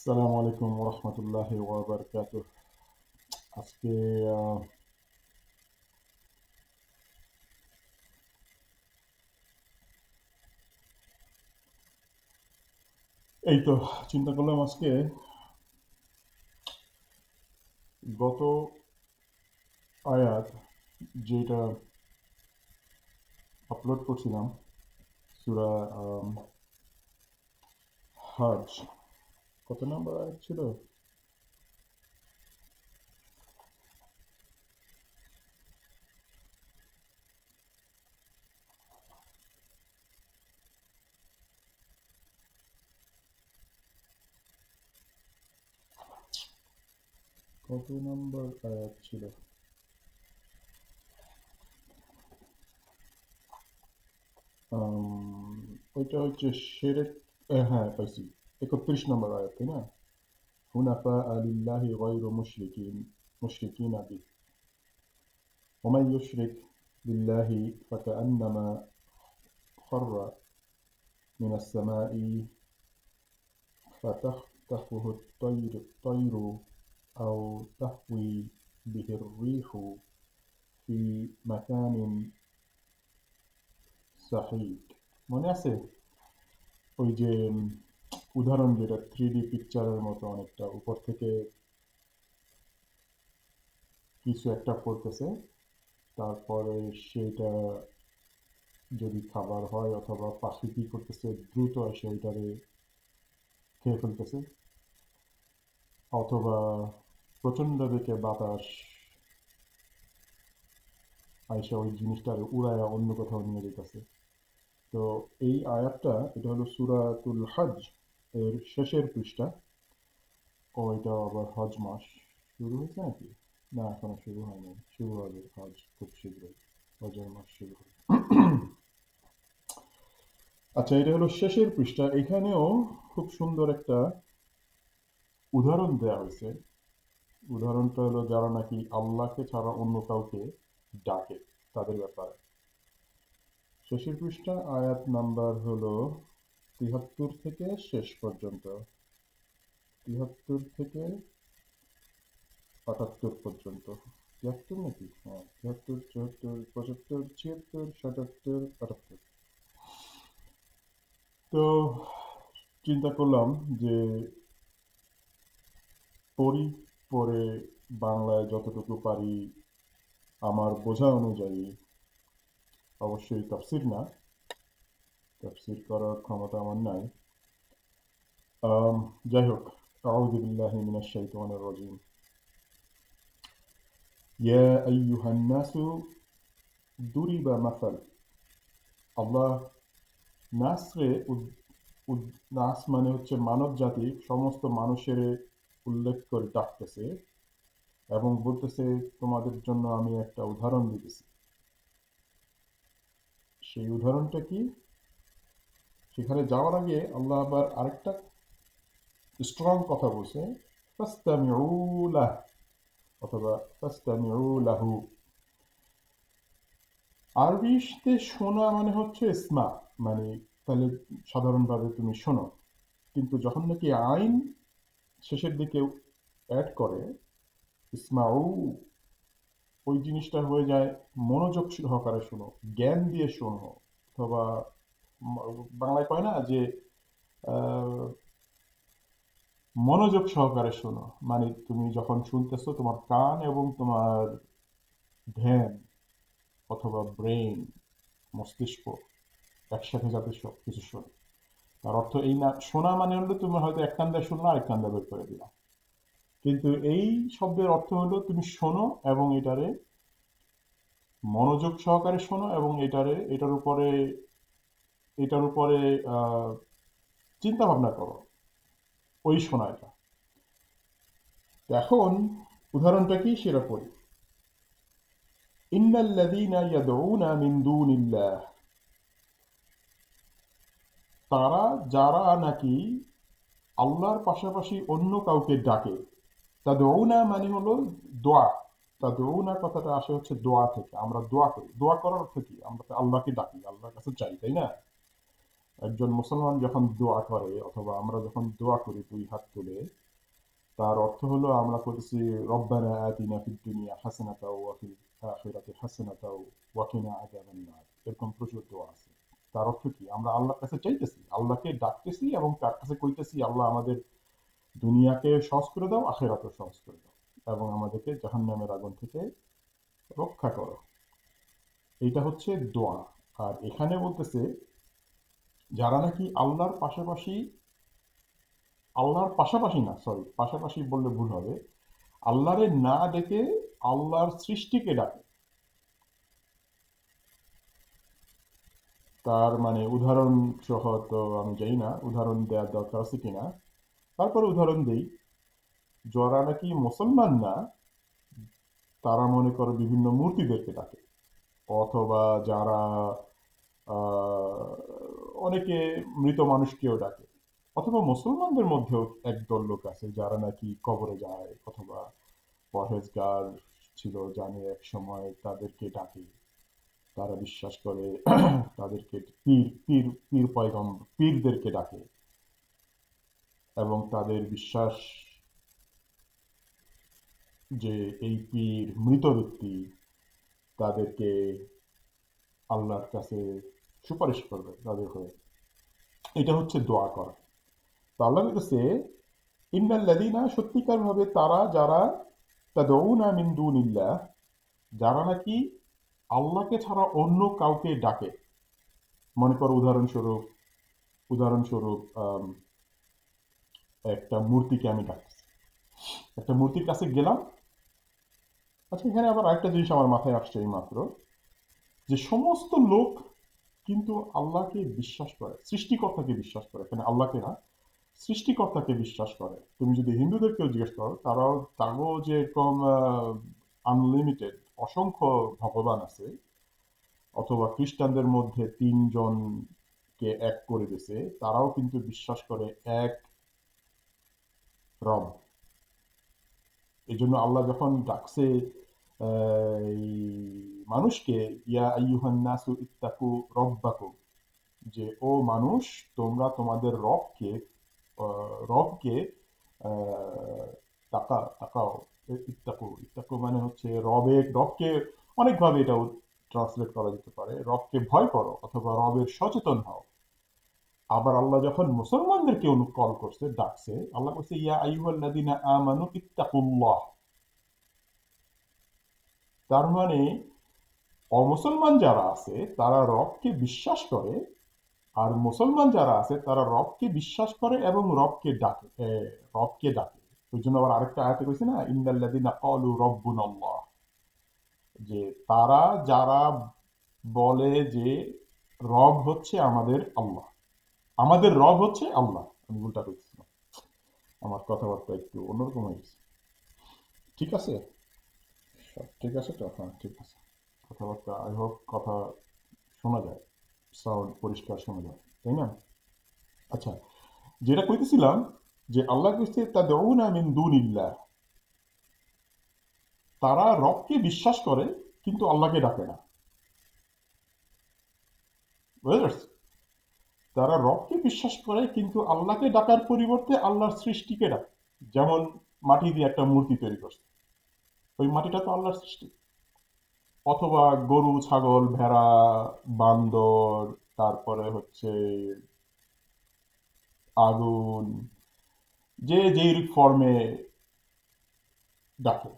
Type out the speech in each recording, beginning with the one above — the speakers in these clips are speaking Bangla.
আসসালামু আলাইকুম ওরহমতুল্লাহি ওয়াবারকাতুহ। আজকে আহ, এই তো চিন্তা করলাম আজকে গত আয়াত যেটা আপলোড করছিলাম, সূরা হজ, কত নম্বর আয়াত ছিল? কত নম্বর আয়াত ছিল? ওইটা হচ্ছে শিরক। হ্যাঁ, পাইছি। 31 নম্বর আয়াত, তাই না? হুনাফা আলিল্লাহি গায়রু মুশরিকিন বিহি ওমান ইউশরিক বিল্লাহি ফাকান্নামা খররা মিনাস সামাই فتخطفه الطير أو تهوي به الريح في مكان سحيق। মনে আছে ওই যে উদাহরণ, যেটা 3D পিকচারের মতো, অনেকটা উপর থেকে কিছু একটা পড়তেছে, তারপরে সেটা যদি খাবার হয় অথবা পাখি কি করতেছে, দ্রুত এসে ওইটারে খেয়ে ফেলতেছে, অথবা প্রচণ্ড বেগে বাতাস আইসা ওই জিনিসটার উড়ায়া অন্য কোথাও নিয়ে যেতেছে। তো এই আয়াতটা, এটা হলো সূরাতুল হজ এর শেষের পৃষ্ঠা। ও, এটা আবার হজ মাস শুরু হয়েছে নাকি? না, এখনো শুরু হয়নি, শুরু হবে হজ খুব শীঘ্রই। হজের মাস শুরু হবে। আচ্ছা, এটা হলো শেষের পৃষ্ঠা। এখানেও খুব সুন্দর একটা উদাহরণ দেওয়া হয়েছে। উদাহরণটা হলো যারা নাকি আল্লাহকে ছাড়া অন্য কাউকে ডাকে, তাদের ব্যাপারে। শেষের পৃষ্ঠা, আয়াত নাম্বার হলো 73 থেকে শেষ পর্যন্ত। 73 থেকে 78 পর্যন্ত। 73 নাকি? হ্যাঁ, 73, 74, 75, 76, 77, 78। তো চিন্তা করলাম যে পড়ি, পরে বাংলায় যতটুকু পারি আমার বোঝা অনুযায়ী, অবশ্যই তাফসির না, তাফসির করার ক্ষমতা আমার নাই। যাই হোক, আউযু বিল্লাহি মিনাশ শাইতানির রাজিম। ইয়া আইয়ুহান নাসু দুরিবা মাসাল। আল্লাহ নাসরে নাস মানে হচ্ছে মানব জাতি, সমস্ত মানুষের উল্লেখ করে ডাকতেছে এবং বলতেছে, তোমাদের জন্য আমি একটা উদাহরণ দিতেছি। সেই উদাহরণটা কি? সেখানে যাওয়ার আগে আল্লাহ আবার আরেকটা স্ট্রং কথা বলছে, ফাসতামিউ লাহ অথবা ফাসতামিউ লাহু। আরবিতে শোনা মানে হচ্ছে ইসমা, মানে তাহলে সাধারণভাবে তুমি শোনো। কিন্তু যখন নাকি আইন শেষের দিকে অ্যাড করে, ইসমাউ, ওই জিনিসটা হয়ে যায় মনোযোগ সহকারে শোনো, জ্ঞান দিয়ে শোনো। অথবা বাংলায় কয় না যে আহ, মনোযোগ সহকারে শোনো, মানে তুমি যখন শুনতেছো তোমার কান এবং তোমার ধ্যান অথবা ব্রেন, মস্তিষ্ক একসাথে যাতে সব কিছু শোনে। তার অর্থ এই না, শোনা মানে হলো তুমি হয়তো এক কান দিয়ে শুনলো, আরেক কান দিয়ে বের করে দিলা। কিন্তু এই শব্দের অর্থ হলো তুমি শোনো এবং এটারে মনোযোগ সহকারে শোনো, এবং এটার উপরে আহ, চিন্তা ভাবনা করো, ওই শোনা এটা। এখন উদাহরণটা কি সেটা পড়ি। ইন্নাল্লাযীনা ইয়াদউনা মিন দুনিল্লাহ, তারা যারা নাকি আল্লাহর পাশাপাশি অন্য কাউকে ডাকে। তাদউনা মানে হলো দোয়া। তাদউনা কথাটা আসে হচ্ছে দোয়া থেকে। আমরা দোয়া করি, দোয়া করার অর্থ কি? আমরা তো আল্লাহকে ডাকি, আল্লাহর কাছে চাই, তাই না? একজন মুসলমান যখন দোয়া করে অথবা আমরা যখন দোয়া করি দুই হাত তুলে, তার অর্থ হলো আমরা করতেছি রব্বানা আতিনা ফিদ দুনিয়া হাসানাতাও ওয়া ফিল আখিরাতি হাসানাতাও ওয়া কিনা আযাবান নার। এরকম প্রচুর দোয়া আছে। তার অর্থ কি? আমরা আল্লাহর কাছে চাইতেছি, আল্লাহকে ডাকতেছি এবং তার কাছে কইতেছি আল্লাহ আমাদের দুনিয়াকে সহজ করে দাও, আখিরাতও সহজ করে দাও এবং আমাদেরকে জাহান্নামের আগুন থেকে রক্ষা করো। এইটা হচ্ছে দোয়া। আর এখানে বলতেছে যারা নাকি আল্লাহর পাশাপাশি না, সরি পাশাপাশি বললে ভুল হবে, আল্লাহরে না ডেকে আল্লাহর সৃষ্টিকে ডাকে। তার মানে উদাহরণ সহ তো আমি জানি না উদাহরণ দেওয়ার দরকার আছে কিনা, তারপরে উদাহরণ দেই। যারা নাকি মুসলমান না, তারা মনে করো বিভিন্ন মূর্তিদেরকে ডাকে, অথবা যারা আহ, অনেকে মৃত মানুষকেও ডাকে, অথবা মুসলমানদের মধ্যেও একদল লোক আছে যারা নাকি কবরে যায়, অথবা পরহেজগার ছিল জানে এক সময় তাদেরকে ডাকে। তারা বিশ্বাস করে তাদেরকে পীর পীর পীর পয়গম্বর পীরদেরকে ডাকে এবং তাদের বিশ্বাস যে এই পীর মৃত ব্যক্তি তাদেরকে আল্লাহর কাছে সুপারিশ করবে তাদের হয়ে। এটা হচ্ছে দোয়া করা। তো আল্লাহ বলতেছে ইন্নাল্লাযীনা, সত্যিকার ভাবে তারা যারা তাদউনা মিন দুনিল্লাহ, যারা নাকি আল্লাহকে ছাড়া অন্য কাউকে ডাকে। মনে করো উদাহরণস্বরূপ একটা মূর্তিকে আমি ডাকতেছি, একটা মূর্তির কাছে গেলাম। আচ্ছা, এখানে আবার আরেকটা জিনিস আমার মাথায় আসছে এই মাত্র, যে সমস্ত লোক কিন্তু আল্লাহকে বিশ্বাস করে, সৃষ্টিকর্তাকে বিশ্বাস করে, এখানে আল্লাহকে না, সৃষ্টিকর্তাকে বিশ্বাস করে। তুমি যদি হিন্দুদেরকেও জিজ্ঞেস করো, তারাও যে এরকম আনলিমিটেড অসংখ্য ভগবান আছে, অথবা খ্রিস্টানদের মধ্যে তিনজনকে এক করে দিয়েছে, তারাও কিন্তু বিশ্বাস করে এক রব। এই জন্য আল্লাহ যখন ডাকছে এই মানুষকে, ইয়া আইয়ুহান নাসু ইত্তাকু রব্বাকুম, যে ও মানুষ তোমরা তোমাদের রবকে আহ, তাকাও। ইত্তাকু ইত্তাকু মানে হচ্ছে রবকে অনেকভাবে এটা ট্রান্সলেট করা যেতে পারে, রবকে ভয় করো অথবা রবের সচেতন হও। আবার আল্লাহ যখন মুসলমানদেরকে কল করছে, ডাকছে, আল্লাহ বলছে ইয়া আইয়ুহাল্লাযীনা আমানু ইত্তাকুল্লাহ। তার মানে অমুসলমান যারা আছে তারা রবকে বিশ্বাস করে, আর মুসলমান যারা আছে তারা রবকে বিশ্বাস করে এবং রবকে ডাকে। ওই জন্য আবার আরেকটা আয়াতে কইছে না, ইন্নাল্লাযীনা ক্বালু রাব্বুনাল্লাহ, যে তারা যারা বলে যে রব হচ্ছে আমাদের আল্লাহ, আমাদের রব হচ্ছে আল্লাহ। আমি উল্টা কইছিলাম, আমার কথাবার্তা একটু অন্যরকম হয়ে গেছে। ঠিক আছে? সব ঠিক আছে তো? হ্যাঁ, ঠিক আছে। কথাবার্তা আই হোপ কথা শোনা যায়, সাউন্ড পরিষ্কার শোনা যায়, তাই না? আচ্ছা, যেটা কইতেছিলাম, যে আল্লাহ কইছে তাদউনা মিন দুনিল্লাহ, তারা রবকে বিশ্বাস করে কিন্তু আল্লাহকে ডাকে না। বুঝতে পারছো? তারা রবকে বিশ্বাস করে কিন্তু আল্লাহকে ডাকার পরিবর্তে আল্লাহর সৃষ্টিকে ডাকে। যেমন মাটি দিয়ে একটা মূর্তি তৈরি করছে, ওই মাটিটা তো আল্লাহর সৃষ্টি। অথবা গরু, ছাগল, ভেড়া, বান্দর, তারপরে হচ্ছে আগুন, যে যেই ফর্মে ডাকে।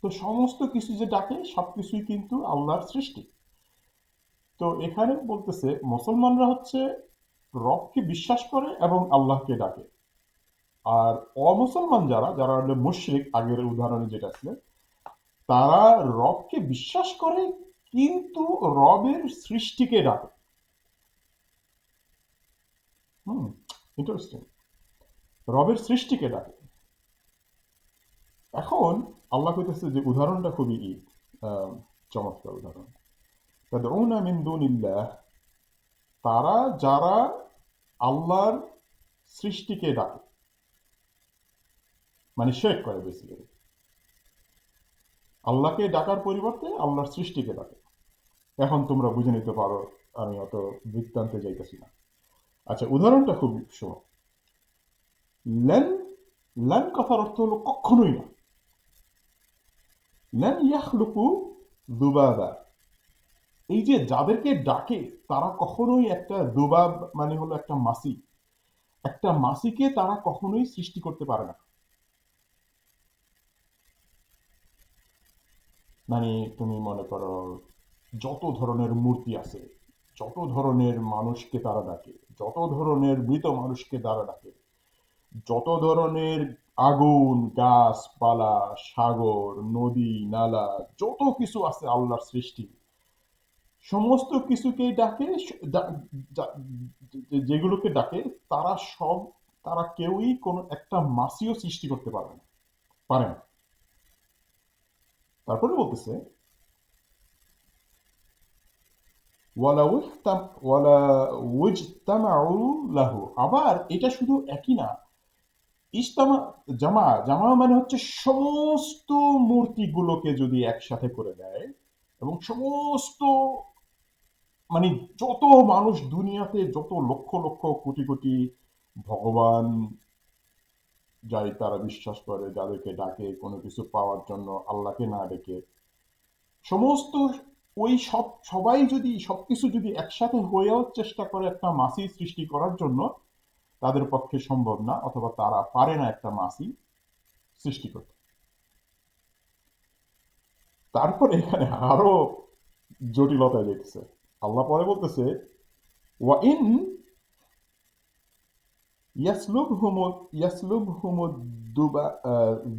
তো সমস্ত কিছু যে ডাকে সবকিছুই কিন্তু আল্লাহর সৃষ্টি। তো এখানে বলতেছে মুসলমানরা হচ্ছে রবকে বিশ্বাস করে এবং আল্লাহকে ডাকে। আর অমুসলমান যারা যারা হলো মুশরিক, আগের উদাহরণে যেটা ছিল, তারা রবকে বিশ্বাস করে কিন্তু রবের সৃষ্টিকে ডাকে। হুম, ইন্টারেস্টিং। রবের সৃষ্টিকে ডাকে। এখন আল্লাহ কইতেছে যে উদাহরণটা খুবই আহ, চমৎকার উদাহরণ। তাদউনা মিন দুনিল্লাহ, তারা যারা আল্লাহর সৃষ্টিকে ডাকে, মানে শিরক করে বেসিক্যালি, আল্লাহকে ডাকার পরিবর্তে আল্লাহর সৃষ্টিকে ডাকে। এখন তোমরা বুঝে নিতে পারো, আমি অত বৃত্তান্তে যাইতেছি না। আচ্ছা, উদাহরণটা খুব শোনো। লেন, লেন কথার অর্থ হলো কখনোই না। লেন ইয়াখলুকু দুবাবা, এই যে যাদেরকে ডাকে তারা কখনোই একটা দুবাব মানে হলো একটা মাছি, একটা মাছিকে তারা কখনোই সৃষ্টি করতে পারে না। মানে তুমি মনে করো যত ধরনের মূর্তি আছে, যত ধরনের মানুষকে তারা ডাকে, যত ধরনের মৃত মানুষকে তারা ডাকে, যত ধরনের আগুন, গাছপালা, সাগর, নদী, নালা, যত কিছু আছে আল্লাহর সৃষ্টি, সমস্ত কিছুকেই ডাকে। যেগুলোকে ডাকে তারা সব, তারা কেউই কোনো একটা মাসিও সৃষ্টি করতে পারে না, পারে না। তারপরে বলতেছে ওয়ালা উজতাম ওয়ালা উজতামাউ লাহু, আবার এটা শুধু একই না। ইজতামা, জামা, জামা মানে হচ্ছে সমস্ত মূর্তিগুলোকে যদি একসাথে করে দেয়, এবং সমস্ত মানে যত মানুষ দুনিয়াতে, যত লক্ষ লক্ষ কোটি কোটি ভগবান যাই তারা বিশ্বাস করে, যাদেরকে ডাকে কোনো কিছু পাওয়ার জন্য আল্লাহকে না ডেকে, সমস্ত ওই সব সবাই যদি সবকিছু যদি একসাথে হয়েও চেষ্টা করে একটা মাসি সৃষ্টি করার জন্য, তাদের পক্ষে সম্ভব না, অথবা তারা পারে না একটা মাসি সৃষ্টি করতে। তারপরে এখানে আরো জটিলতায় দেখছে। আল্লাহ পরে বলতেছে ওয়া ইন ইয়াসলুবহুম ইয়াসলুবহুম দুবা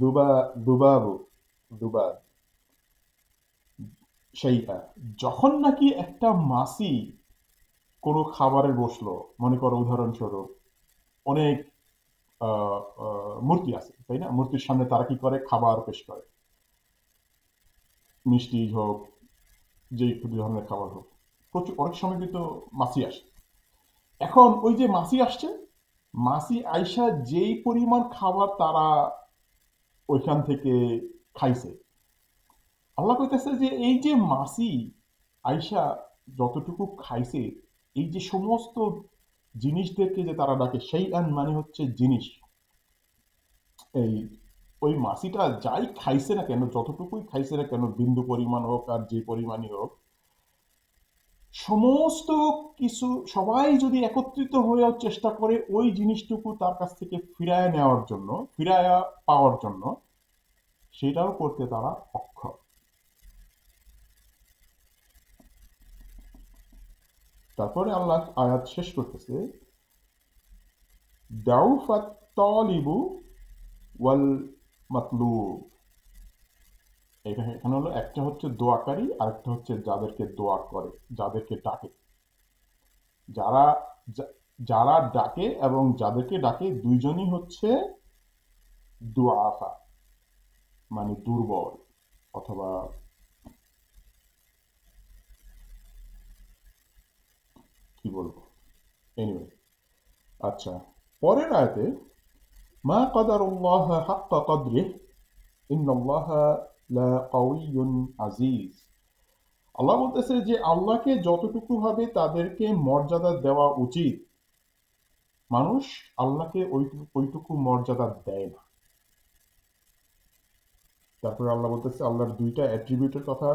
দুবা দুবাবু দুবাব সেইটা, যখন নাকি একটা মাছি কোনো খাবারে বসলো, মনে করো উদাহরণস্বরূপ অনেক মূর্তি আছে, তাই না? মূর্তির সামনে তারা কি করে, খাবার পেশ করে, মিষ্টি হোক, যেই ধরনের খাবার হোক, প্রচুর অনেক সময় কিন্তু মাছি আসে। এখন ওই যে মাছি আসছে, মাছি আইসা যেই পরিমাণ খাবার তারা ওইখান থেকে খাইছে, আল্লাহ কইতেছে যে এই যে মাছি আইসা যতটুকু খাইছে, এই যে সমস্ত জিনিসদেরকে যে তারা ডাকে, সেই আন মানে হচ্ছে জিনিস, এই ওই মাছিটা যাই খাইছে না কেন, যতটুকুই খাইছে না কেন, বিন্দু পরিমাণ হোক আর যে পরিমাণই হোক, সমস্ত কিছু সবাই যদি একত্রিত হয়েও চেষ্টা করে ওই জিনিসটুকু তার কাছ থেকে ফিরায় নেওয়ার জন্য, ফিরায় পাওয়ার জন্য, সেটাও করতে তারা অক্ষম। তারপরে আল্লাহ আয়াত শেষ করতেছে দাউফাত তালিবু ওয়াল মাতলুব। এখানে হলো একটা হচ্ছে দোয়াকারী, আরেকটা হচ্ছে যাদেরকে দোয়া করে, যাদেরকে ডাকে, যারা যারা ডাকে এবং যাদেরকে ডাকে দুইজনই হচ্ছে দুআফা, মানে দুর্বল, অথবা কি বলবো, এনিওয়ে। আচ্ছা, পরের আয়াতে মা কাদারুল্লাহ হাক্কা কদরিহ ইন্নাল্লাহ লা কাউইয়ুন আজিজ। আল্লাহ বলতেছে যে আল্লাহকে যতটুকু ভাবে তাদেরকে মর্যাদা দেওয়া উচিত, মানুষ আল্লাহকে ওইটুকু মর্যাদা দেয় না। তারপরে আল্লাহ বলতেছে, আল্লাহর দুইটা অ্যাট্রিবিউটের কথা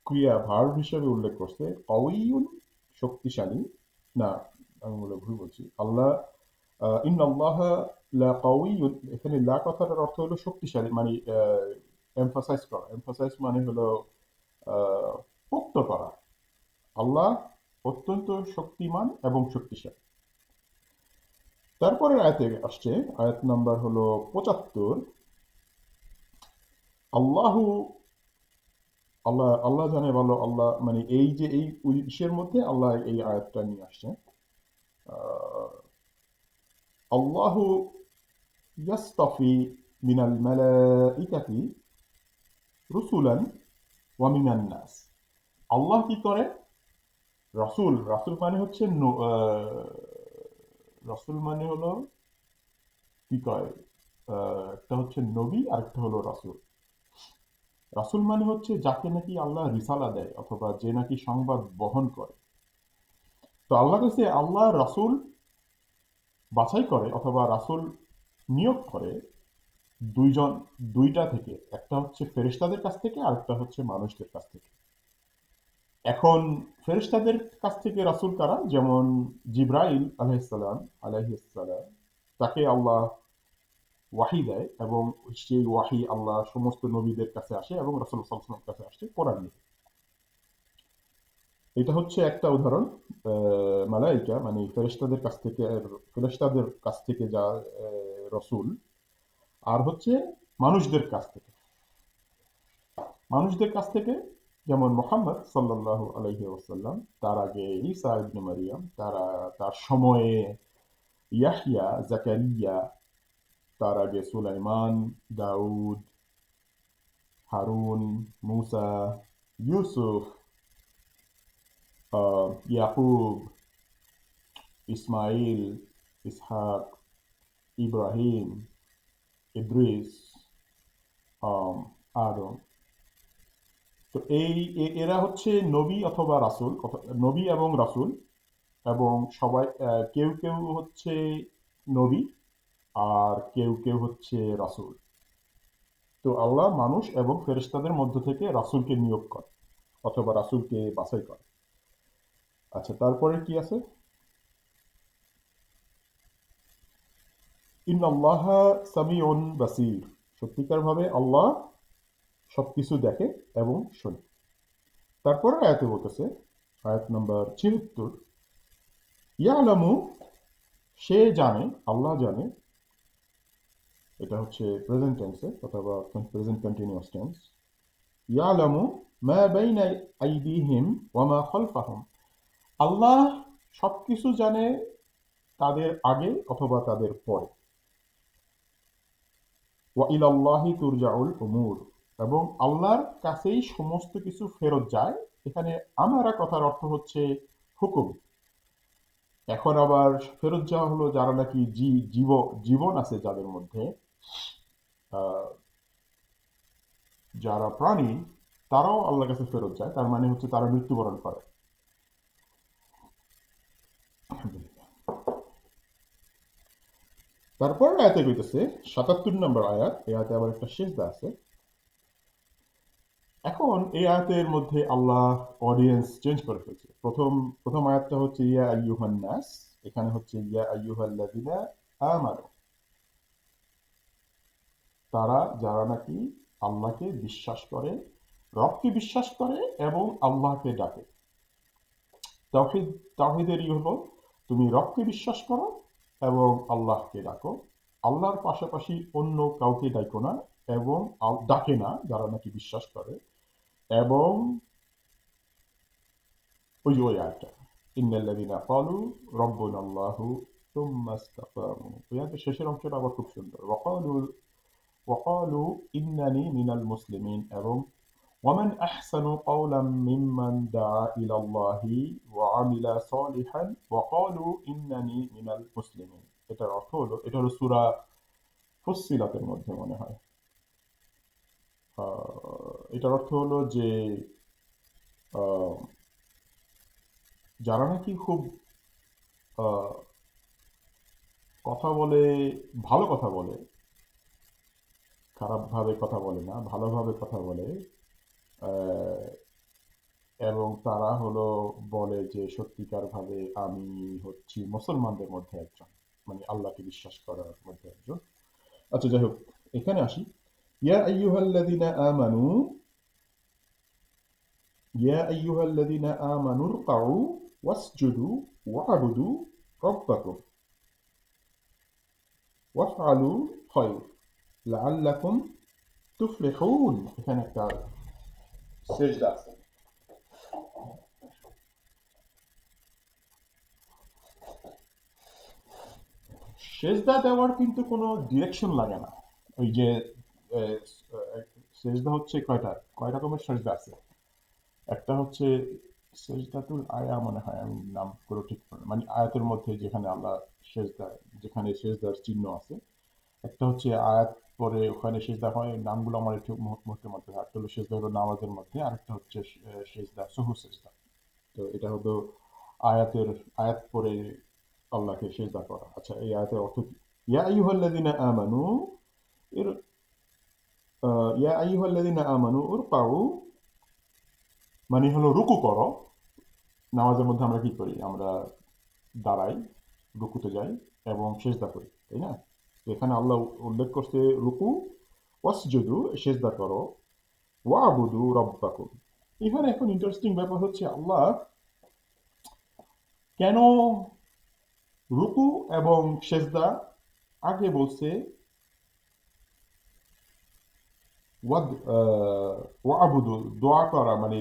ক্রিয়া ভার্ব হিসেবে উল্লেখ করছে। কাউইয়ুন শক্তিশালী, না আমি বলে ভুল বলছি, আল্লাহ ইন্নাল্লাহ লা কাউইয়ুন, এখানে লা কথাটার অর্থ হলো শক্তিশালী, মানে এমফাসাইজ করা, এমফাসাইজ মানে হলো আহ, পোক্ত করা। আল্লাহ অত্যন্ত শক্তিমান এবং শক্তিশালী। তারপরের আয়াতে আসছে, আয়াত নাম্বার হলো 75। আল্লাহু, আল্লাহ আল্লাহ জানে ভালো, আল্লাহ মানে এই যে এই ইসের মধ্যে আল্লাহ এই আয়াতটা নিয়ে আসছে। আহ, আল্লাহু ইয়াস্তাফি মিনাল মালাইকাতি রুসুলান ওয়া মিনান নাস। আল্লাহ কি করে, রাসূল, রাসূল মানে হচ্ছে রাসূল মানে হলো কি কয়, একটা হচ্ছে নবী আর একটা হলো রাসূল। রাসূল মানে হচ্ছে যাকে নাকি আল্লাহ রিসালা দেয়, অথবা যে নাকি সংবাদ বহন করে। তো আল্লাহ কাছে আল্লাহ রাসূল বাছাই করে অথবা রাসূল নিয়োগ করে দুইজন, দুইটা থেকে, একটা হচ্ছে ফেরেশতাদের কাছ থেকে আর একটা হচ্ছে মানুষদের কাছ থেকে। এখন ফেরেশতাদের কাছ থেকে রাসূল কারা? যেমন জিবরাইল আলাইহিসসালাম, তাকে আল্লাহ ওয়াহি দেয় এবং সেই ওয়াহি আল্লাহ সমস্ত নবীদের কাছে আসে এবং রাসূল সাল্লাল্লাহু আলাইহি ওয়াসাল্লামের কাছে আসে কোরআন নিয়ে। এটা হচ্ছে একটা উদাহরণ। মালাইকা মানে ফেরেশতাদের কাছ থেকে যা রসুল। আর হচ্ছে মানুষদের কাছ থেকে, মানুষদের কাছ থেকে যেমন মোহাম্মদ সাল্লাল্লাহু আলাইহি ওয়াসাল্লাম, তার আগে ঈসা ইবনে মারিয়াম, তার সময়ে ইয়াহইয়া, জাকারিয়া, তার আগে সুলাইমান, দাউদ, হারুন, মুসা, ইউসুফ, ইয়াকুব, ইসমাইল, ইসহাক, ইব্রাহিম, ইদ্রিস, আদম। তো এরা হচ্ছে নবী অথবা রাসূল, নবী এবং রাসূল। এবং সবাই কেউ কেউ হচ্ছে নবী আর কেউ কেউ হচ্ছে রাসূল। তো আল্লাহ মানুষ এবং ফেরেশতাদের মধ্য থেকে রাসূলকে নিয়োগ করে অথবা রাসূলকে বাছাই করে। আচ্ছা, তারপরে কি আছে? ইন্নাল্লাহা সামিউন বাসীর, সত্যিকার ভাবে আল্লাহ সবকিছু দেখে এবং শোনে। তারপরে আয়াতে বলতেছে, আয়াত নাম্বার ৭৬, ইয়ালামু, সে জানে, আল্লাহ জানে, এটা হচ্ছে প্রেজেন্ট টেন্সে অথবা প্রেজেন্ট কন্টিনিউয়াস টেন্স। ইয়ালামু মা বাইনা আইদিহিম ওয়া মা খালফাহুম, আল্লাহ সবকিছু জানে তাদের আগে অথবা তাদের পরে। ওয়া ইলাল্লাহি তুরজাউল উমুর, এবং আল্লাহর কাছেই সমস্ত কিছু ফেরত যায়। এখানে আমারা কথার অর্থ হচ্ছে হুকুম। এখন আবার ফেরত যাওয়া হলো যারা নাকি জীবন আছে যাদের মধ্যে, আহ, যারা প্রাণী, তারাও আল্লাহর কাছে ফেরত যায়, তার মানে হচ্ছে তারা মৃত্যুবরণ করে। তারপর আয়াতে কইতেছে ৭৭ নম্বর আয়াত, এই আয়াতে আবার একটা সিজদা আছে। এখন এই আয়াতের মধ্যে আল্লাহ অডিয়েন্স চেঞ্জ করে ফেলছে। প্রথম আয়াতটা হচ্ছে ইয়া আইয়ুহান নাস, এখানে হচ্ছে ইয়া আইয়ুহাল্লাযিনা আমানু, তারা যারা নাকি আল্লাহকে বিশ্বাস করে, রবকে বিশ্বাস করে এবং আল্লাহকে ডাকে। তাওহীদ, তাওহীদেরই হলো তুমি রবকে বিশ্বাস করো এবং আল্লাহকে ডাকো। আল্লাহর পাশাপাশি অন্য কাউকে ডাকো না এবং ডাকে না যারা নাকি বিশ্বাস করে। এবং ওই যে ওই আয়াতটা, ইন্নাল্লাযীনা ক্বালু রাব্বুনাল্লাহু সুম্মা ইসতাকামু, ওই আয়াতের শেষের অংশটা আবার খুব সুন্দর। ওয়াকালু ইন্নানি মিনাল মুসলিমিন, এবং ওয়ামান আহসানু ক্বাওলাম মিম্মান দাআ ইলাল্লাহি ওয়া আমিলা সালিহান ওয়া ক্বালু ইন্নানি মিনাল মুসলিমিন। এটার অর্থ হলো, এটা হলো সূরা ফুসসিলাতের মধ্যে মনে হয়। এটার অর্থ হলো যে আহ, যারা নাকি খুব আহ, কথা বলে, ভালো কথা বলে, খারাপভাবে কথা বলে না, ভালোভাবে কথা বলে, আহ, এবং তারা হলো বলে যে সত্যিকার ভাবে আমি হচ্ছি মুসলমানদের মধ্যে একজন, মানে আল্লাহকে বিশ্বাস করার মধ্যে একজন। আচ্ছা, যাই হোক, এখানে আসি। ইয়া আইয়ুহাল্লাযীনা আমানু, ইয়া আইয়ুহাল্লাযীনা আমানু রকাউ ওয়াসজুদু ওয়া'বুদু রাব্বাকুম ওয়াফআলু খায়র লাআল্লাকুম তুফলিহুন। এখানে একটা সেজদা আছে। সেজদা দেওয়ার কিন্তু কোনো ডিরেকশন লাগে না। ওই যে আহ, সেজদা হচ্ছে কয় রকমের সেজদা আছে। একটা হচ্ছে সেজদাতুল আয়া মনে হয়, আমি নাম করে ঠিক মানে আয়াতের মধ্যে যেখানে আল্লাহ সেজদা, যেখানে সেজদার চিহ্ন আছে। একটা হচ্ছে আয়াত পরে ওখানে সেজদা হয়, নামগুলো আমার একটু মুহূর্তের মধ্যে। একটা হলো সেজদা হলো নামাজের মধ্যে, আরেকটা হচ্ছে সেজদা সহু সেজদা। তো এটা হলো আয়াতের, আয়াত পরে আল্লাহকে সেজদা করা। আচ্ছা, এই আয়াতের অর্থ কি? ইয়া আইয়ুহাল্লাযীনা আমানু ইর ইয়া আইয়ুহাল্লাযীনা আমানু উরকাউ, মানে হলো রুকু করো। নামাজের মধ্যে আমরা কি করি? আমরা দাঁড়াই, রুকুতে যাই এবং সেজদা করি, তাই না? তো এখানে আল্লাহ উল্লেখ করছে রুকু, ওয়াসজুদু সেজদা করো, ওয়াবুদু রব্বাকুম। এখানে এখন ইন্টারেস্টিং ব্যাপার হচ্ছে আল্লাহ কেন রুকু এবং সেজদা আগে বলছে, ওয়াদ ওয়াবুদু দোয়া করা, মানে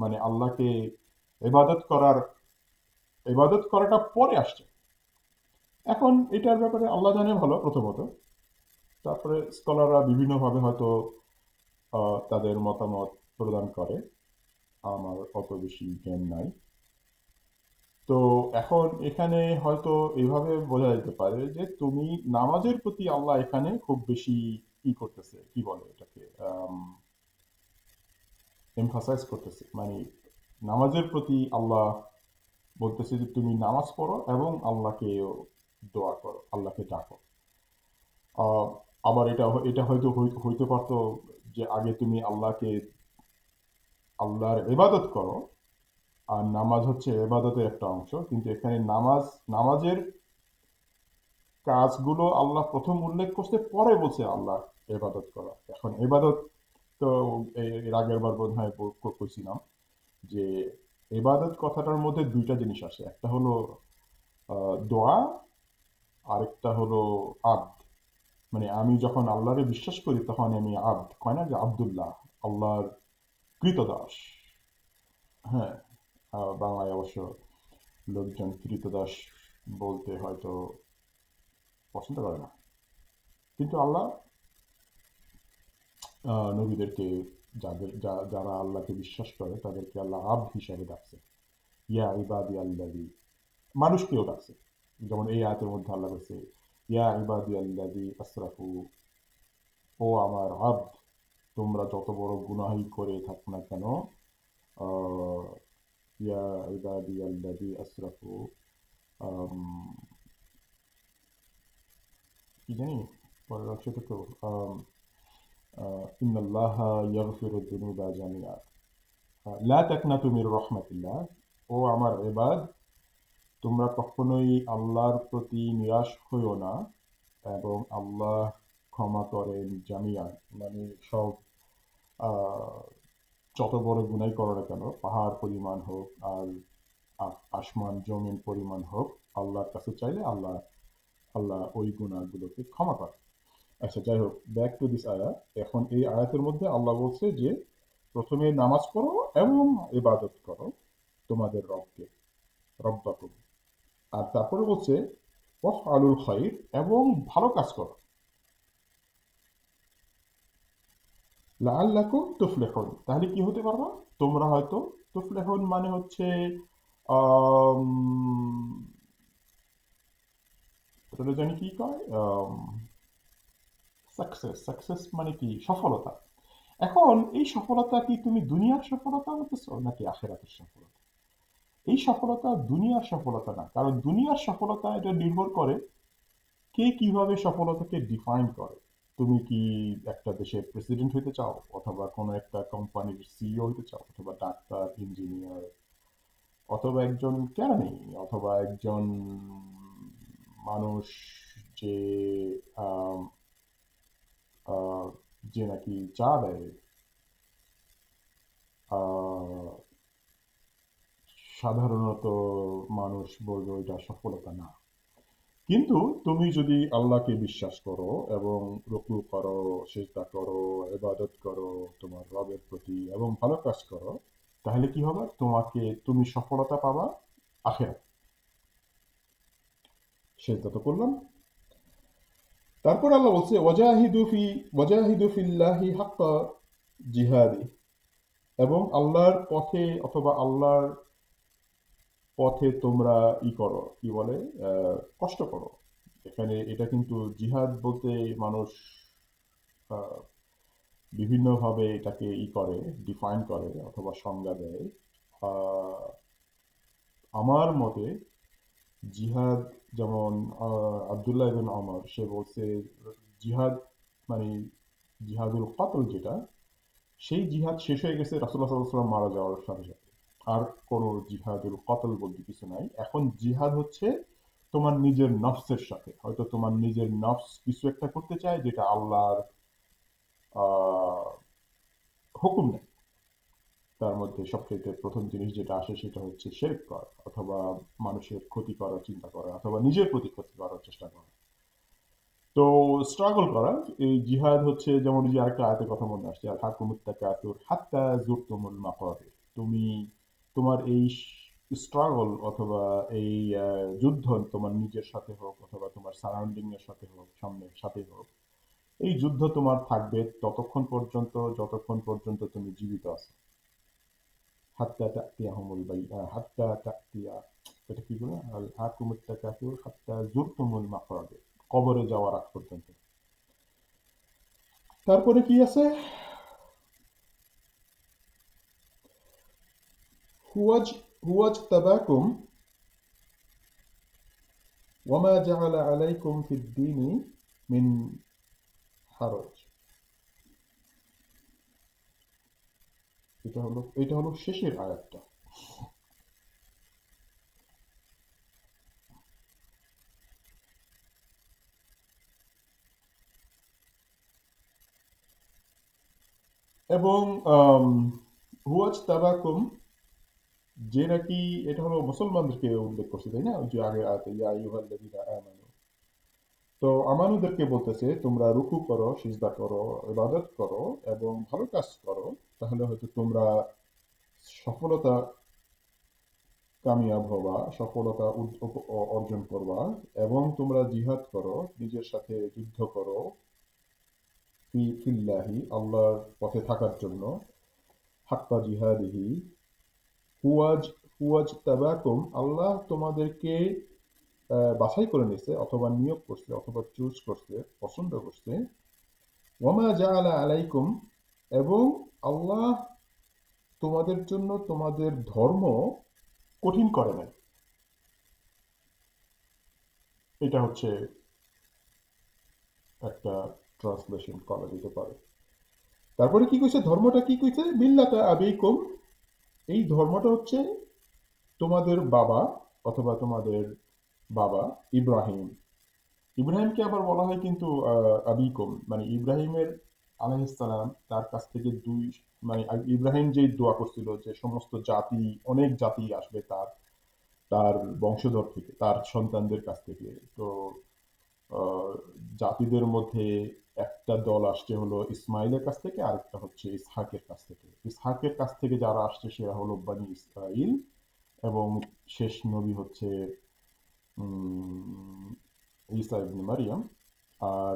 মানে আল্লাহকে ইবাদত করাটা পরে আসছে। এখন এটার ব্যাপারে আল্লাহ জানে ভালো প্রথমত, তারপরে স্কলাররা বিভিন্নভাবে হয়তো তাদের মতামত প্রদান করে, আমার অত বেশি জ্ঞান নাই। তো এখন এখানে হয়তো এইভাবে বোঝা যেতে পারে যে তুমি নামাজের প্রতি আল্লাহ এখানে খুব বেশি ই করতেছে, কি বলে এটাকে, এমফাসাইজ করতেছে, মানে নামাজের প্রতি আল্লাহ বলতেছে যে তুমি নামাজ পড়ো এবং আল্লাহকে দোয়া করো, আল্লাহকে ডাকো। আহ, আবার এটা এটা হয়তো হইতে পারতো যে আগে তুমি আল্লাহর ইবাদত করো, আর নামাজ হচ্ছে ইবাদতের একটা অংশ, কিন্তু এখানে নামাজের কাজগুলো আল্লাহ প্রথম উল্লেখ করছে, পরে বলছে আল্লাহ ইবাদত করা। এখন ইবাদত তো এর আগের বার বোধ হয় কইছিলাম যে ইবাদত কথাটার মধ্যে দুইটা জিনিস আসে, একটা হলো দোয়া, আরেকটা হলো আব্দ। মানে আমি যখন আল্লাহরে বিশ্বাস করি তখন আমি আব্দ, কয় না যে আব্দুল্লাহ, আল্লাহর কৃতদাস। হ্যাঁ, বাংলায় অবশ্য লোকজন কৃতদাস বলতে হয়তো পছন্দ করে না, কিন্তু আল্লাহ নবীদেরকে, যারা আল্লাহকে বিশ্বাস করে তাদেরকে আল্লাহ আব্দ হিসাবে ডাকছে। ইয়া ইবাদি আল্লাদি, মানুষকেও ডাকছে। যেমন এই আয়াতের মধ্যে আল্লাহ বলছে ইয়া ইবাদি আল্লাদি আসরাফু, ও আমার আব্দ, তোমরা যত বড় গুনাহই করে থাকো না কেন, আহ, ইয়া ইবাদি আল্লাদি আসরাফু, আম, কি জানি পরের অংশটুকু, ইন্নাল্লাহা ইয়াগফিরুদ যুনুবা জামিআ, লা তাকনাতু মির রাহমাতিল্লাহ, ও আমার ইবাদ, তোমরা কখনোই আল্লাহর প্রতি নিরাশ হইও না, এবং আল্লাহ ক্ষমা করেন জামিয়ান, মানে সব, আহ, যত বড় গুনাই করো না কেন, পাহাড় পরিমাণ হোক আর আসমান জমিন পরিমাণ হোক, আল্লাহর কাছে চাইলে আল্লাহ আল্লাহ ওই গুনাহগুলোকে ক্ষমা করে। আচ্ছা, যাই হোক, ব্যাক টু দিস আয়াত। এখন এই আয়াতের মধ্যে আল্লাহ বলছে যে প্রথমে নামাজ পড়ো এবং ইবাদত করো তোমাদের রবকে, রব্বাকুম। আর তারপরে বলছে ওয়াফআলুল খাইর, এবং ভালো কাজ করো, লাআল্লাকুম তুফলিহুন, তাহলে কি হতে পারবা তোমরা হয়তো, তুফলিহুন মানে হচ্ছে আম, এটা জানি কি কয়, সাকসেস মানে কি, সফলতা। এখন এই সফলতা কি তুমি দুনিয়ার সফলতা বলতেছো নাকি আখেরাতের সফলতা? এই সফলতা দুনিয়ার সফলতা না, কারণ দুনিয়ার সফলতা এটা নির্ভর করে কে কিভাবে সফলতাকে ডিফাইন করে। তুমি কি একটা দেশের প্রেসিডেন্ট হতে চাও, অথবা কোনো একটা কোম্পানির সিইও হতে চাও, অথবা ডাক্তার, ইঞ্জিনিয়ার, অথবা একজন কেরানি, অথবা একজন মানুষ যে আম, আহ, যে নাকি চা দেয়, আহ, সাধারণত মানুষ বলবে এটা সফলতা না। কিন্তু তুমি যদি আল্লাহকে বিশ্বাস করো এবং রুকু করো, সিজদা করো, ইবাদত করো তোমার রবের প্রতি, এবং ভালো কাজ করো, তাহলে কি হবে? তুমি সফলতা পাবা আখেরাত। সিজদা তো করলাম। তারপর আল্লাহ বলছে ওয়াজাহিদু ফিল্লাহি হাক্কা জিহাদি, এবং আল্লাহর পথে অথবা আল্লাহর পথে তোমরা করো, কি বলে, কষ্ট করো। এখানে এটা কিন্তু জিহাদ বলতে মানুষ আহ, বিভিন্নভাবে এটাকে করে, ডিফাইন করে অথবা সংজ্ঞা দেয়। আহ, আমার মতে জিহাদ যেমন আব্দুল্লাহ ইবনে ওমর সে বলছে জিহাদ মানে জিহাদুল কতল যেটা সেই জিহাদ শেষ হয়ে গেছে রাসূলুল্লাহ সাল্লাল্লাহু আলাইহি ওয়াসাল্লাম মারা যাওয়ার সাথে সাথে। আর কোনো জিহাদুল কতল বলতে কিছু নাই। এখন জিহাদ হচ্ছে তোমার নিজের নফসের সাথে, হয়তো তোমার নিজের নফস কিছু একটা করতে চায় যেটা আল্লাহর আহ, হুকুম নেই। তার মধ্যে সবচেয়ে প্রথম জিনিস যেটা আসে সেটা হচ্ছে শিরক করা, অথবা মানুষের ক্ষতি করার চিন্তা করা, অথবা নিজের প্রতি ক্ষতি করার চেষ্টা করা। তো স্ট্রাগল করা, এই জিহাদ হচ্ছে যেমন যে আরেকটা আয়াতের কথা মনে আসছে, আল হাকুমুত তাকাতুর হাত্তা যুরতুমুল মাকাবির। তুমি তোমার এই স্ট্রাগল অথবা এই যুদ্ধ তোমার নিজের সাথে হোক অথবা তোমার সারাউন্ডিং এর সাথে হোক, সামনের সাথে হোক, এই যুদ্ধ তোমার থাকবে ততক্ষণ পর্যন্ত যতক্ষণ পর্যন্ত তুমি জীবিত আছো। হাত্তা তাতিয়াহুমুল হাত্তা তাতিয়া, এটা কি বলে, আল হাকুমুত তাকাতুর হাত্তা যুরতুমুল মাকাবির, কবরে যাওয়ার আগ পর্যন্ত। তারপরে কি আছে, হুয়াজ হুয়াজ তাবাকুম ওয়ামা জাআলা আলাইকুম ফিদ দীনি মিন হারাজ। এটা হলো শেষের আয়াতটা। এবং হুয়াজ তাবাকুম, যে নাকি, এটা হলো মুসলমানদেরকে উল্লেখ করছে তাই না, ওই যে আগের আয়াতে ইয়া আইয়ুহাল্লাযীনা আমানু। তো আমানুদেরকে বলতেছে তোমরা রুকু করো, সিজদা করো, ইবাদত করো এবং ভালো কাজ করো, তাহলে হয়তো তোমরা সফলতা কামিয়াব হবা, সফলতা অর্জন করবা। এবং তোমরা জিহাদ করো, নিজের সাথে যুদ্ধ করো, ফিল্লাহি আল্লাহর পথে থাকার জন্য, হাক্কা জিহাদিহি। হুয়াজ হুয়াজ তাবাকুম, আল্লাহ তোমাদেরকে বাছাই করে নিছে অথবা নিয়োগ করছে অথবা চুজ করছে, পছন্দ করছে। ওয়ামা জাআলা আলাইকুম, এবং আল্লাহ তোমাদের জন্য তোমাদের ধর্ম কঠিন করে নাই। এটা হচ্ছে একটা ট্রান্সলেশন করা যেতে পারে। তারপরে কি কইছে, ধর্মটা কি কইছে, মিল্লাতা আবিকুম, এই ধর্মটা হচ্ছে তোমাদের বাবা অথবা তোমাদের বাবা ইব্রাহিম। ইব্রাহিমকে আবার বলা হয় কিন্তু আবিকুম, মানে ইব্রাহিমের আলাইহিসসালাম তার কাছ থেকে দুই, মানে ইব্রাহিম যেই দোয়া করছিল যে সমস্ত জাতি, অনেক জাতি আসবে তার তার বংশধর থেকে, তার সন্তানদের কাছ থেকে। তো আহ, জাতিদের মধ্যে একটা দল আসছে হলো ইসমাইলের কাছ থেকে, আরেকটা হচ্ছে ইসহাকের কাছ থেকে। ইসহাকের কাছ থেকে যারা আসছে সেরা হলো বানি ইসরাইল, এবং শেষ নবী হচ্ছে উম, ঈসা ইবনে মারিয়াম। আর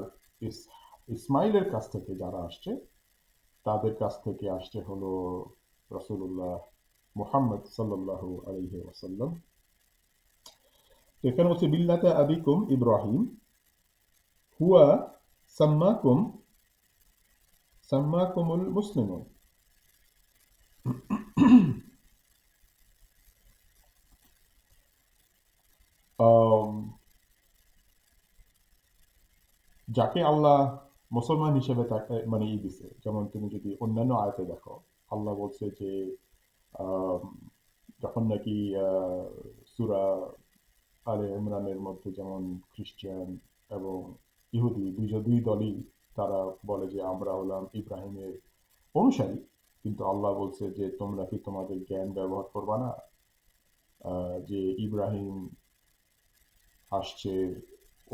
ইসমাইলের কাছ থেকে যারা আসছে তাদের কাছ থেকে আসছে হলো রাসূলুল্লাহ মুহাম্মদ সাল্লাল্লাহু আলাইহি ওয়াসাল্লাম। তো এখানে হচ্ছে বিল্লাতা আবিকুম ইব্রাহিম, হুয়া সাম্মাকুম সাম্মাকুমুল মুসলিমুন। আম, যাকে আল্লাহ মুসলমান হিসেবে তাকে মানে দিছে, যেমন তুমি যদি অন্যান্য আয়াতে দেখো, আল্লাহ বলছে যে আম, যখন নাকি সূরা আলে ইমরানের মধ্যে যেমন খ্রিস্টান এবং ইহুদি দুই দলই তারা বলে যে আমরা হলাম ইব্রাহিমের অনুসারী, কিন্তু আল্লাহ বলছে যে তোমরা কি তোমাদের জ্ঞান ব্যবহার করবা না, যে ইব্রাহিম আসছে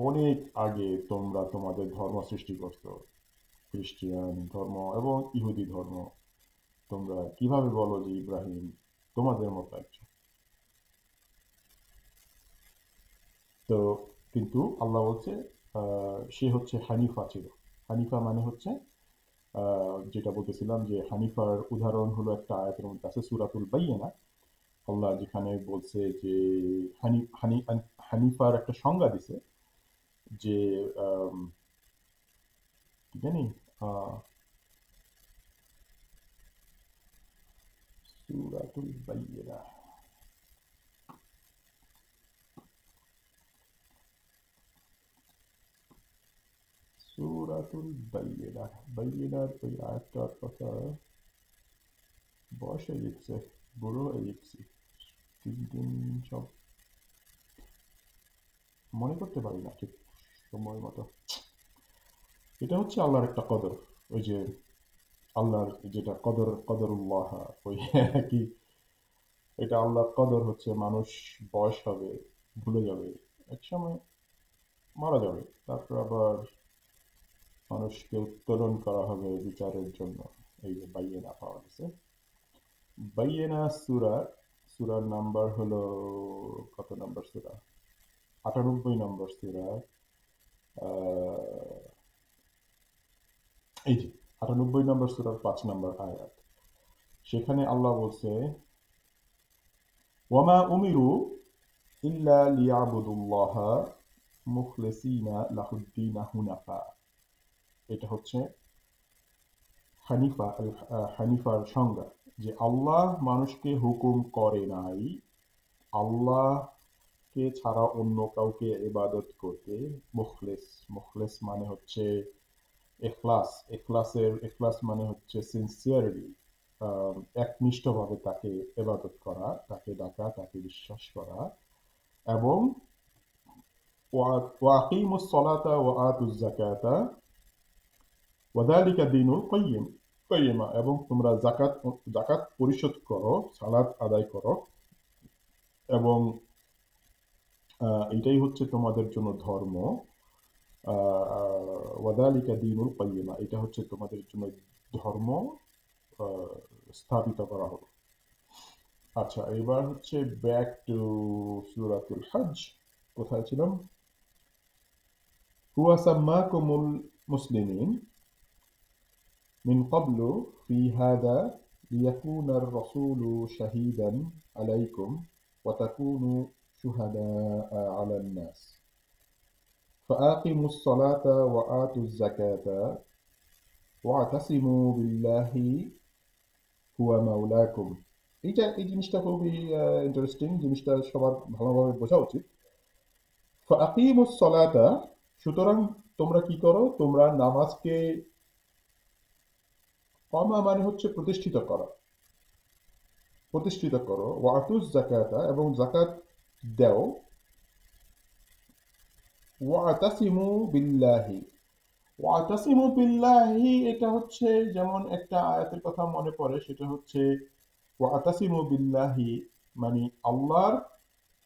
অনেক আগে, তোমরা তোমাদের ধর্ম সৃষ্টি করছো, খ্রিস্টান ধর্ম এবং ইহুদি ধর্ম, তোমরা কিভাবে বলো যে ইব্রাহিম তোমাদের মতো একজন। তো কিন্তু আল্লাহ বলছে সে হচ্ছে হানিফা ছিল। হানিফা মানে হচ্ছে যেটা বলতেছিলাম যে হানিফার উদাহরণ হলো একটা আয়াতের মধ্যে আছে সূরাতুল বাইয়িনা। আল্লাহ যেখানে বলছে যে হানি হানি হানিফার একটা সংজ্ঞা দিছে যে আম, কি জানি, আহ, সূরাতুল বাইয়িনা, সূরাতুল বাইয়িনাহ, বাইয়িনার ওই আয়াতটার কথা বয়স হয়ে গেছে, বুড়ো হয়ে গেছি, দিন দিন সব মনে করতে পারি না ঠিক সময় মতো। এটা হচ্ছে আল্লাহর একটা কদর, ওই যে আল্লাহর যেটা কদর, কদরুল্লাহ, ওই একই, এটা আল্লাহর কদর হচ্ছে মানুষ বয়স হবে, ভুলে যাবে, একসময় মারা যাবে, তারপর আবার মানুষকে উত্তোলন করা হবে বিচারের জন্য। এই যে বাইয়েনা পাওয়া গেছে, বাইয়েনা সূরা, সূরার নাম্বার হলো, কত নাম্বার সূরা, 98 নম্বর সূরা, এই যে 98 নম্বর সূরার 5 নম্বর আয়াত। সেখানে আল্লাহ বলছে, ওয়ামা উমিরু ইল্লা লিয়াবুদুল্লাহা মুখলিসিনা লাহুদ্দিন হুনাফা। এটা হচ্ছে হানিফা, হানিফার সংজ্ঞা, যে আল্লাহ মানুষকে হুকুম করে নাই আল্লাহকে ছাড়া অন্য কাউকে ইবাদত করতে। মুখলেস, মুখলেস মানে হচ্ছে এখলাস, এখলাস মানে হচ্ছে সিনসিয়ারলি, একনিষ্ঠভাবে তাকে ইবাদত করা, তাকে ডাকা, তাকে বিশ্বাস করা। এবং ওয়াকিমুস সলাতা ওয়া আতুজ যাকাতা ওয়াযালিকা দীনুল কাইয়্যিমা, এবং তোমরা যাকাত পরিশোধ করো, সালাত আদায় করো, এবং এটাই হচ্ছে তোমাদের জন্য ধর্ম। ওয়াযালিকা দীনুল কাইয়্যিমা, এটা হচ্ছে তোমাদের জন্য ধর্ম আহ, স্থাপিত করা হলো। আচ্ছা, এবার হচ্ছে ব্যাক টু সূরাতুল হজ। কোথায় ছিলাম? হুয়া সাম্মাকুমুল মুসলিমিন من قبل في هذا ليكون الرسول شهيدا عليكم وتكونوا شهداء على الناس فأقيموا الصلاة وآتوا الزكاة واعتصموا بالله هو مولاكم. এই জিনিসটা খুবই ইন্টারেস্টিং, জিনিসটা সবার ভালোভাবে বোঝা উচিত। ফাকিমুস সলাতা, সুতরাং তোমরা কি করো, তোমরা নামাজকে, কমা মানে হচ্ছে প্রতিষ্ঠিত করা, প্রতিষ্ঠিত করো, ওয়াতুজ জাকাতা, এবং জাকাত দেও, ওয়াতাসিমু বিল্লাহি, ওয়াতাসিমু বিল্লাহি, এটা হচ্ছে যেমন একটা আয়াতের কথা মনে পড়ে, সেটা হচ্ছে ওয়াতাসিমু বিল্লাহি মানে আল্লাহর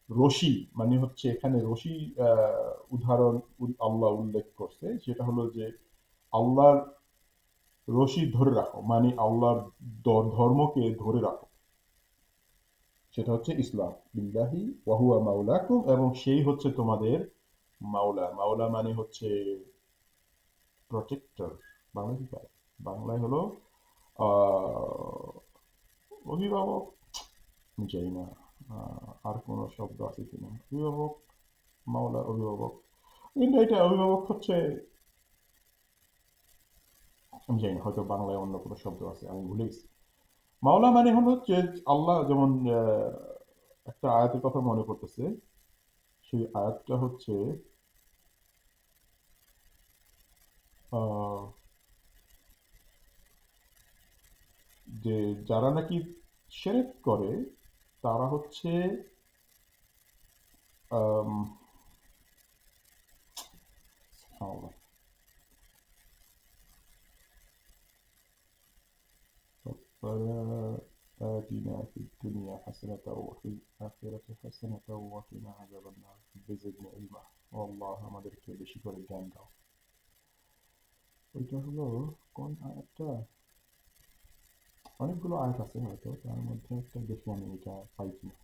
রশি, মানে হচ্ছে এখানে রশি উদাহরণ আল্লাহ উল্লেখ করছে, সেটা হলো যে আল্লাহর রশি ধরে রাখো, মানে আল্লাহর ধর্মকে ধরে রাখো, সেটা হচ্ছে ইসলাম। বিল্লাহি ওয়াহুয়া মাওলাকুম, এবং সেই হচ্ছে তোমাদের মাওলা। মাওলা মানে হচ্ছে প্রটেক্টর, বাংলা কি পায়, বাংলায় হলো আহ, অভিভাবক, আমি জানি না আর কোনো শব্দ আছে কিনা, অভিভাবক, মাওলা অভিভাবক, কিন্তু এটা অভিভাবক হচ্ছে, আমি জানি না, হয়তো বাংলায় অন্য কোনো শব্দ আছে, আমি ভুলে গেছি। মাওলা মানে হলো যে আল্লাহ, যেমন একটা আয়াতের কথা মনে পড়তেছে, সেই আয়াতটা হচ্ছে আহ, যে যারা নাকি শিরক করে তারা হচ্ছে আম, সুবহানাল্লাহ, ربنا آتنا في الدنيا حسنة وفي الآخرة حسنة وقنا عذاب النار رب زدنا علما والله আমাদেরকে বেশি করে জ্ঞান দাও। ওইটা হলো কোন আয়াতটা, অনেকগুলো আয়াত আছে হয়তো, তার মধ্যে একটা দেখি আমি এটা পাই কিনা।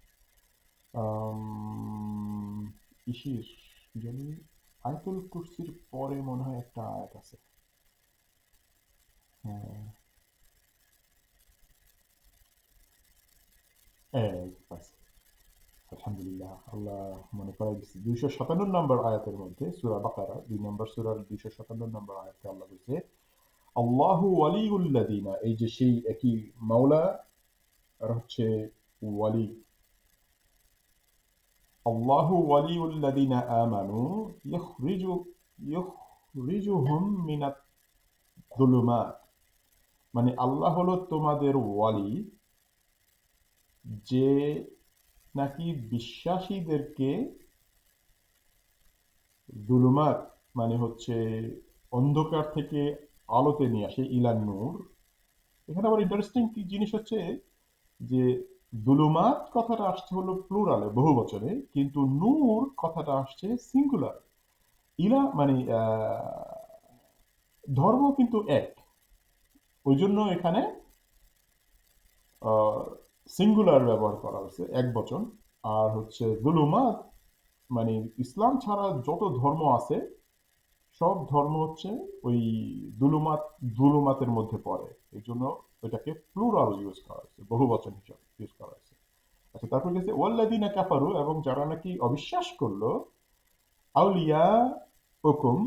ইসির যদি আয়াতুল কুরসির পরে মনে হয় একটা আয়াত আছে, হ্যাঁ, এই পাইছি, আলহামদুলিল্লাহ, আল্লাহ মনে করাই দিচ্ছে। 257 নম্বর আয়াতের মধ্যে, সূরা বাকারা 2 নম্বর সূরার 257 নম্বর আয়াতে আল্লাহ বলছে, আল্লাহু ওয়ালিউল্লাযিনা, এই যে সেই একই মাওলা আর হচ্ছে ওয়ালি, আল্লাহু ওয়ালিউল্লাযিনা আমানু ইখরিজু, ইউখরিজুহুম মিনাত যুলুমাত, মানে আল্লাহ হলো তোমাদের ওয়ালি, যে নাকি বিশ্বাসীদেরকে যুলুমাত মানে হচ্ছে অন্ধকার থেকে আলোতে নিয়ে আসে, ইলান নূর। এখানে আবার ইন্টারেস্টিং কি জিনিস হচ্ছে যে যুলুমাত কথাটা আসছে হলো প্লুরালে, বহু বচনে, কিন্তু নূর কথাটা আসছে সিঙ্গুলার। ইলা মানে ধর্ম কিন্তু এক, ওই জন্য এখানে সিঙ্গুলার ব্যবহার করা হয়েছে, এক বচন। আর হচ্ছে যুলুমাত মানে ইসলাম ছাড়া যত ধর্ম আছে সব ধর্ম হচ্ছে ওই দুলুমাত দুলুমাতের মধ্যে পড়ে, এই জন্য এটাকে প্লুরাল ইউজ করা হয়েছে, বহু বচন হিসাবে ইউজ করা হয়েছে। আচ্ছা, তারপর গেছে ওয়াল্লাদিনা কাফারু, এবং যারা নাকি অবিশ্বাস করলো, আউলিয়া হুকুম,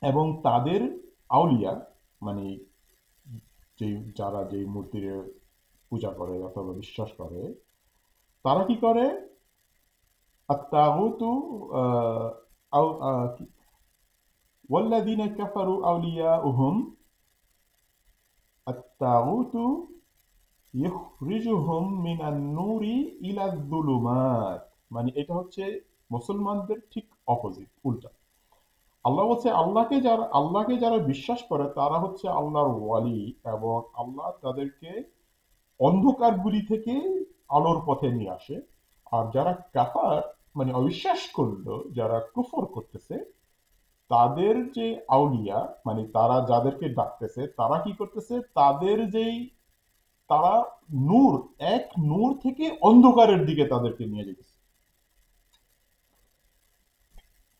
এবং তাদের আউলিয়া মানে যে যারা যে মূর্তির পূজা করে অথবা বিশ্বাস করে, তারা কি করে, আত্তাগুতু আউ ওয়াল্লাদিনা কাফারু আউলিয়াউহুম আত্তাগুতু ইখরিজুহুম মিনান নূরি ইলা যুলুমাত, মানে এটা হচ্ছে মুসলমানদের ঠিক অপোজিট, উল্টা। আল্লাহ বলছে আল্লাহকে যারা বিশ্বাস করে তারা হচ্ছে আল্লাহর ওয়ালি, এবং আল্লাহ তাদেরকে অন্ধকারগুলি থেকে আলোর পথে নিয়ে আসে। আর যারা কাফার মানে অবিশ্বাস করলো, যারা কুফর করতেছে, তাদের যে আউলিয়া মানে তারা যাদেরকে ডাকতেছে, তারা কি করতেছে, তাদের যেই তারা নূর, এক নূর থেকে অন্ধকারের দিকে তাদেরকে নিয়ে যেতেছে।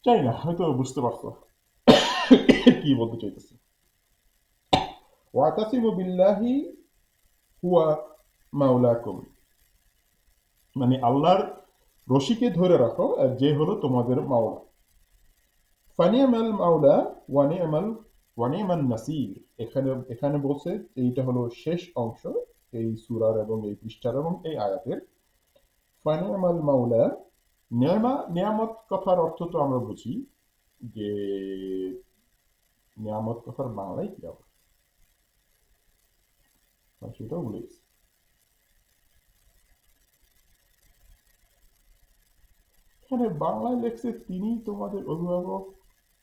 চাই না, হয়তো বুঝতে পারছো কি বলতে চাইতেছে। ওয়াতাসিমু বিল্লাহি হুয়া মাওলাকুম, মানে আল্লাহর রশিকে ধরে রাখো, আর যে হলো তোমাদের মাওলা। ফানিয়ামাল মাওলা ওয়ানিয়ামান নাসির। এখানে বলছে এইটা হলো শেষ অংশ এই সূরার এবং এই পৃষ্ঠার এবং এই আয়াতের। ফানিয়ামাল মাওলা, নিয়ামত কথার অর্থ তো আমরা বুঝি, যে নিয়ামত কথার বাংলায় কি হবে, সেটাও ভুলে গেছি। এখানে বাংলায় লেখছে তিনি তোমাদের অভিভাবক,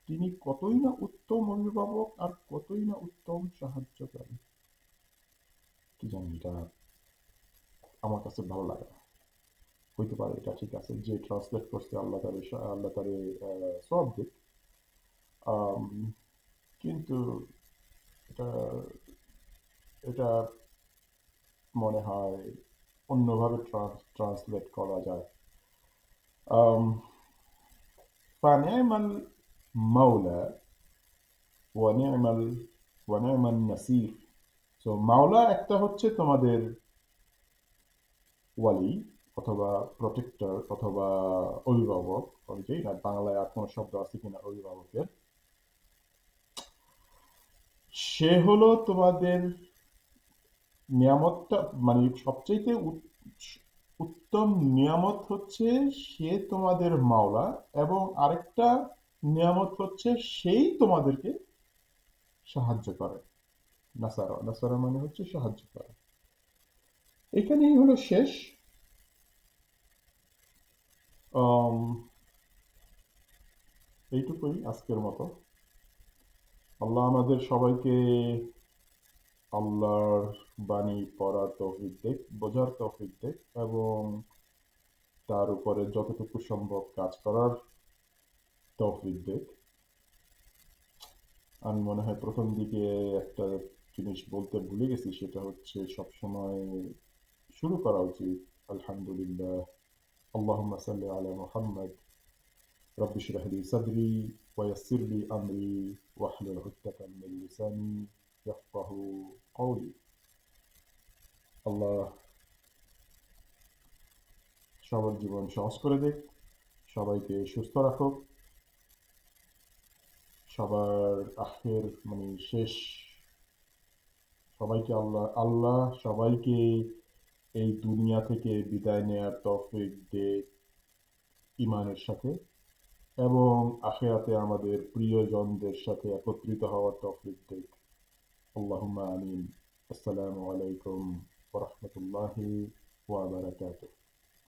তিনি কতই না উত্তম অভিভাবক আর কতই না উত্তম সাহায্যকারী। কি জানি, এটা আমার কাছে ভালো লাগে না। হইতে পারে এটা ঠিক আছে, যে ট্রান্সলেট করছে আল্লাহ তারে সব দিক, কিন্তু এটা এটা মনে হয় অন্যভাবে ট্রান্সলেট করা যায়। আম, ফানি'মাল মাওলা ওয়ানি'মাল ওয়ানি'মান নাসির। সো মাওলা একটা হচ্ছে তোমাদের ওয়ালি অথবা প্রোটেক্টর অথবা অভিভাবক, অনেকেই না বাংলায় আর কোনো শব্দ আছে কিনা অভিভাবকের। সে হলো তোমাদের নিয়ামতটা, মানে সবচেয়ে উত্তম নিয়ামত হচ্ছে সে তোমাদের মাওলা, এবং আরেকটা নিয়ামত হচ্ছে সেই তোমাদেরকে সাহায্য করে। নাসারা, নাসারা মানে হচ্ছে সাহায্য করে। এখানেই হলো শেষ। আম, এইটুকুই আজকের মতো। আল্লাহ আমাদের সবাইকে আল্লাহর বাণী পড়ার তৌফিক দেখ, বোঝার তৌফিক দেখ, এবং তার উপরে যতটুকু সম্ভব কাজ করার তৌফিক দেখ। আমি মনে হয় প্রথম দিকে একটা জিনিস বলতে ভুলে গেছি, সেটা হচ্ছে সবসময় শুরু করা উচিত আলহামদুলিল্লাহ। আল্লাহুম্মা সাল্লি আলা মুহাম্মদ, রাব্বি ইশরাহ লি সাদরি ওয়া ইয়াসসির লি আমরি ওয়াহলুল উকদাতাম মিন লিসানি ইয়াফকাহু কওলি। আল্লাহ সবার জীবন সহজ করে দেখ, সবাইকে সুস্থ রাখুক, সবার আখের মানে শেষ, সবাইকে আল্লাহ আল্লাহ সবাইকে এই দুনিয়া থেকে বিদায় নেয়ার তৌফিক দে ইমানের সাথে। এবং আখিরাতে আমাদের প্রিয়জনদের সাথে একত্রিত হওয়ার তৌফিক দিক। আল্লাহুম্মা আমিন। আসসালামু আলাইকুম ওয়া রাহমাতুল্লাহি ওয়া বারাকাতুহু।